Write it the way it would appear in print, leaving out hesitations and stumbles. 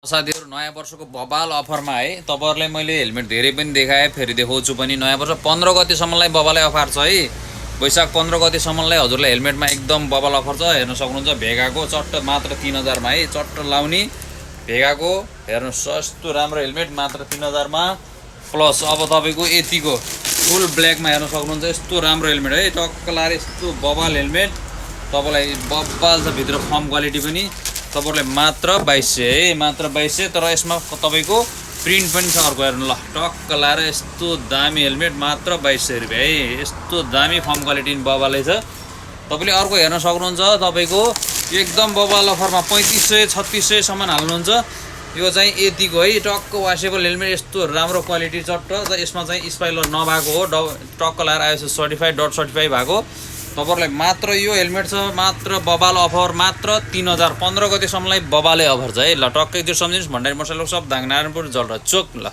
साथीहरु नयाँ वर्षको बबाल अफरमा है तपाईहरुलाई मैले हेलमेट धेरै पनि देखाए फेरि देखाउँछु पनि नयाँ वर्ष 15 गतेसम्मलाई बबालै अफर छ है वैशाख 15 गतेसम्मलाई हजुरलाई हेलमेटमा एकदम बबाल अफर छ हेर्न सक्नुहुन्छ भेगाको चट्ट मात्र 3000 मा है चट्ट लाउने भेगाको हेर्नु सस्तो राम्रो हेलमेट मात्र 3000 मा प्लस अब तपाईको यतिको फुल ब्ल्याकमा हेर्न सक्नुहुन्छ यस्तो राम्रो हेलमेट है टक्क लाएर यस्तो बबाल हेलमेट तपाईलाई बबाल छ भित्र फर्म क्वालिटी पनि तपाईहरुले मात्र 2200 है मात्र 2200 तर यसमा तपाईको प्रिन्ट पनि छ अर्को हेर्नु ल टक्क लाएर यस्तो दामी हेलमेट मात्र 2200 रुपैयाँ है यस्तो दामी फर्म क्वालिटी बबालै छ तपाईले अर्को हेर्न सक्नुहुन्छ तपाईको एकदम बबाल अफरमा 3500 3600 सम्म हाल्नुहुन्छ यो चाहिँ यतिको है टक्क वासेबल हेलमेट यस्तो राम्रो क्वालिटी चट्ट र यसमा चाहिँ स्पाइलर नभएको हो टक्क लाएर आइएसओ सर्टिफाइड डट सर्टिफाइड भएको तपाईहरुलाई मात्र यो हेलमेट छ मात्र बबाल अफर मात्र 3000 15 गतेसम्मलाई बबालै अफर छ है ल टक्कै त्यो सम्झिनुस् भण्डारी मोटरसाइकल सब दाङ नारायणपुर जलरा चोक ल।